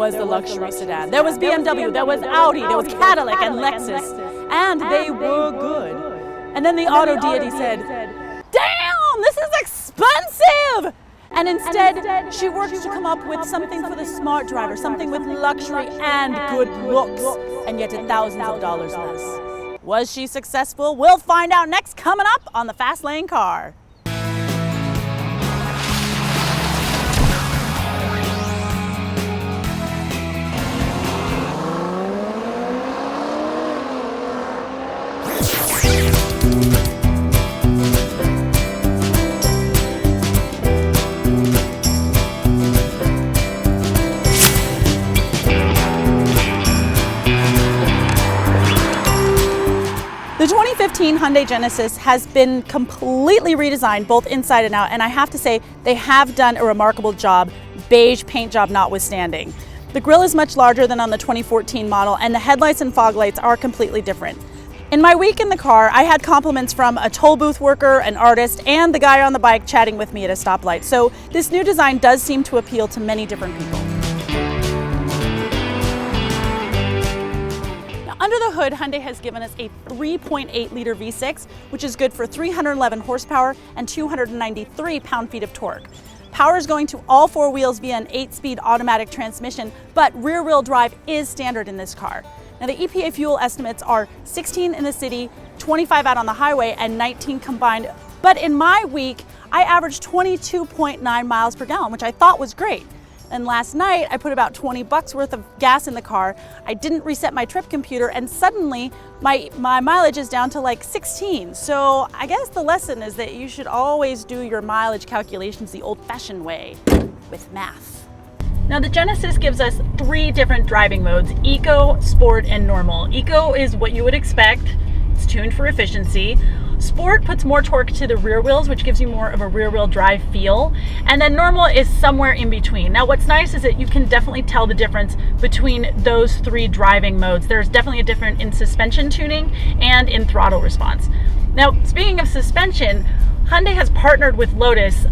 was the luxury sedan. There was BMW, there was Audi, there was Cadillac and Lexus. And they were good. And then the auto deity said, damn, this is expensive! And instead, she worked to come up with something for the smart driver, something with luxury and good looks, and yet at thousands of dollars less. Was she successful? We'll find out next, coming up on the Fast Lane Car. The 2015 Hyundai Genesis has been completely redesigned both inside and out, and I have to say they have done a remarkable job, beige paint job notwithstanding. The grille is much larger than on the 2014 model, and the headlights and fog lights are completely different. In my week in the car, I had compliments from a toll booth worker, an artist, and the guy on the bike chatting with me at a stoplight. So this new design does seem to appeal to many different people. Under the hood, Hyundai has given us a 3.8-liter V6, which is good for 311 horsepower and 293 pound-feet of torque. Power is going to all four wheels via an 8-speed automatic transmission, but rear-wheel drive is standard in this car. Now, the EPA fuel estimates are 16 in the city, 25 out on the highway, and 19 combined. But in my week, I averaged 22.9 miles per gallon, which I thought was great. And last night, I put about 20 bucks worth of gas in the car. I didn't reset my trip computer, and suddenly my mileage is down to like 16. So I guess the lesson is that you should always do your mileage calculations the old-fashioned way, with math. Now, the Genesis gives us 3 different driving modes: Eco, Sport, and Normal. Eco is what you would expect. It's tuned for efficiency. Sport puts more torque to the rear wheels, which gives you more of a rear wheel drive feel. And then Normal is somewhere in between. Now, what's nice is that you can definitely tell the difference between those 3 driving modes. There's definitely a difference in suspension tuning and in throttle response. Now, speaking of suspension, Hyundai has partnered with Lotus.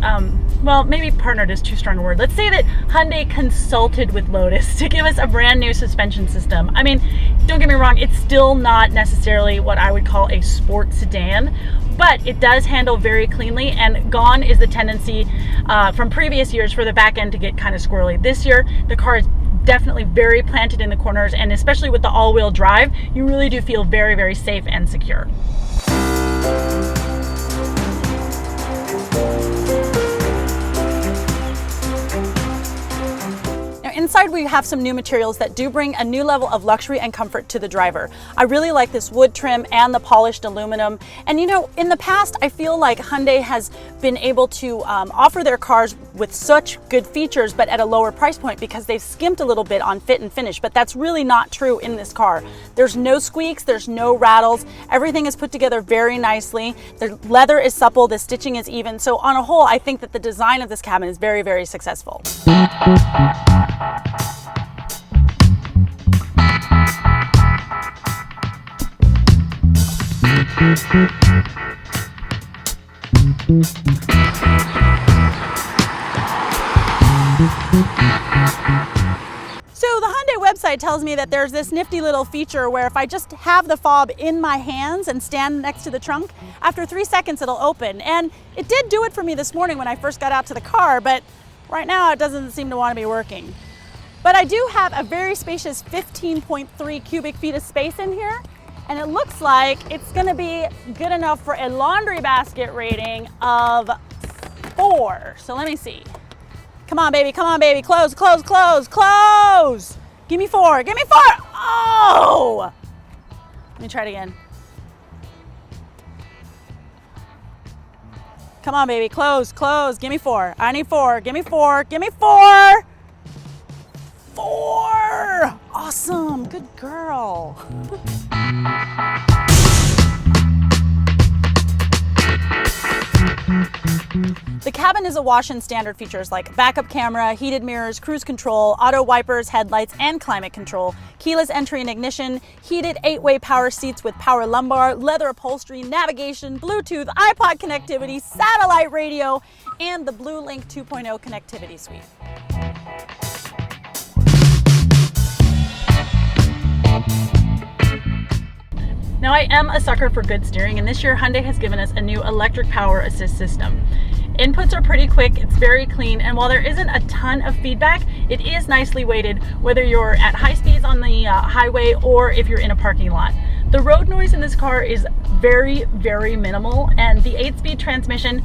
Well, maybe partnered is too strong a word. Let's say that Hyundai consulted with Lotus to give us a brand new suspension system. I mean, don't get me wrong, it's still not necessarily what I would call a sport sedan, but it does handle very cleanly, and gone is the tendency from previous years for the back end to get kind of squirrely. This year, the car is definitely very planted in the corners, and especially with the all-wheel drive, you really do feel very, very safe and secure. Inside, we have some new materials that do bring a new level of luxury and comfort to the driver. I really like this wood trim and the polished aluminum. And you know, in the past, I feel like Hyundai has been able to offer their cars with such good features, but at a lower price point, because they've skimped a little bit on fit and finish. But that's really not true in this car. There's no squeaks, there's no rattles. Everything is put together very nicely. The leather is supple, the stitching is even. So on a whole, I think that the design of this cabin is very, very successful. So the Hyundai website tells me that there's this nifty little feature where if I just have the fob in my hands and stand next to the trunk, after 3 seconds it'll open. And it did do it for me this morning when I first got out to the car, but right now it doesn't seem to want to be working. But I do have a very spacious 15.3 cubic feet of space in here, and it looks like it's gonna be good enough for a laundry basket rating of 4. So let me see. Come on, baby, close, close, close, close! Give me 4, give me 4! Oh! Let me try it again. Come on, baby, close, close, give me 4. I need 4, give me 4, give me 4! 4! Awesome, good girl. The cabin is awash in standard features like backup camera, heated mirrors, cruise control, auto wipers, headlights, and climate control, keyless entry and ignition, heated 8-way power seats with power lumbar, leather upholstery, navigation, Bluetooth, iPod connectivity, satellite radio, and the BlueLink 2.0 connectivity suite. I am a sucker for good steering, and this year Hyundai has given us a new electric power assist system. Inputs are pretty quick, it's very clean, and while there isn't a ton of feedback, it is nicely weighted whether you're at high speeds on the highway or if you're in a parking lot. The road noise in this car is very, very minimal, and the 8-speed transmission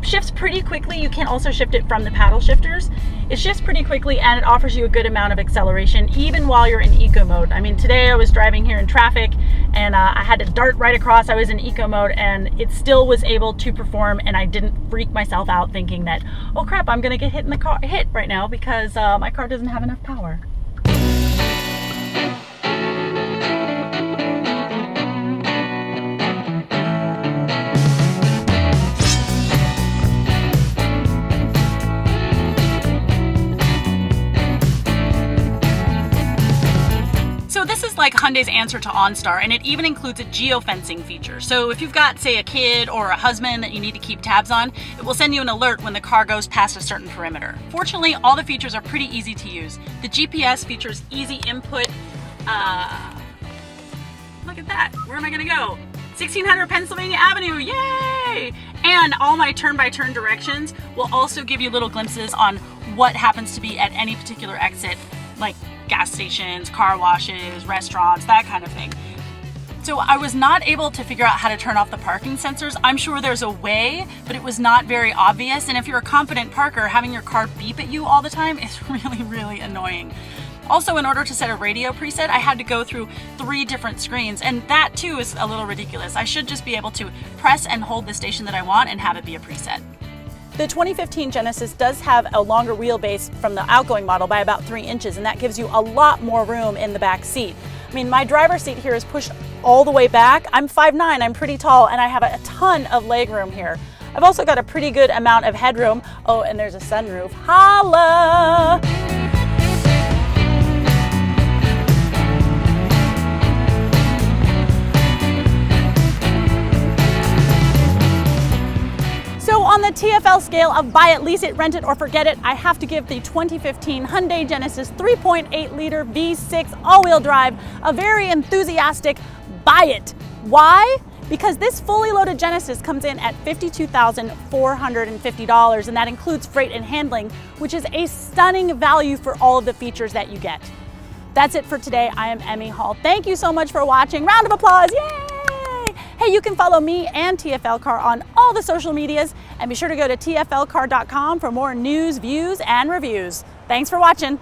shifts pretty quickly. You can also shift it from the paddle shifters. It shifts pretty quickly and it offers you a good amount of acceleration even while you're in eco mode. I mean, today I was driving here in traffic and I had to dart right across. I was in eco mode and it still was able to perform, and I didn't freak myself out thinking that, oh crap, I'm gonna get hit right now because my car doesn't have enough power. So this is like Hyundai's answer to OnStar, and it even includes a geofencing feature. So if you've got, say, a kid or a husband that you need to keep tabs on, it will send you an alert when the car goes past a certain perimeter. Fortunately, all the features are pretty easy to use. The GPS features easy input. Look at that. Where am I gonna go? 1600 Pennsylvania Avenue, yay! And all my turn-by-turn directions will also give you little glimpses on what happens to be at any particular exit, like gas stations, car washes, restaurants, that kind of thing. So I was not able to figure out how to turn off the parking sensors. I'm sure there's a way, but it was not very obvious. And if you're a confident parker, having your car beep at you all the time is really, really annoying. Also, in order to set a radio preset, I had to go through 3 different screens, and that too is a little ridiculous. I should just be able to press and hold the station that I want and have it be a preset. The 2015 Genesis does have a longer wheelbase from the outgoing model by about 3 inches, and that gives you a lot more room in the back seat. I mean, my driver's seat here is pushed all the way back. I'm 5'9", I'm pretty tall, and I have a ton of leg room here. I've also got a pretty good amount of headroom. Oh, and there's a sunroof. Holla! So on the TFL scale of buy it, lease it, rent it, or forget it, I have to give the 2015 Hyundai Genesis 3.8-liter V6 all-wheel drive a very enthusiastic buy it. Why? Because this fully loaded Genesis comes in at $52,450, and that includes freight and handling, which is a stunning value for all of the features that you get. That's it for today. I am Emmy Hall. Thank you so much for watching. Round of applause, yay! Hey, you can follow me and TFL Car on all the social medias, and be sure to go to tflcar.com for more news, views, and reviews. Thanks for watching.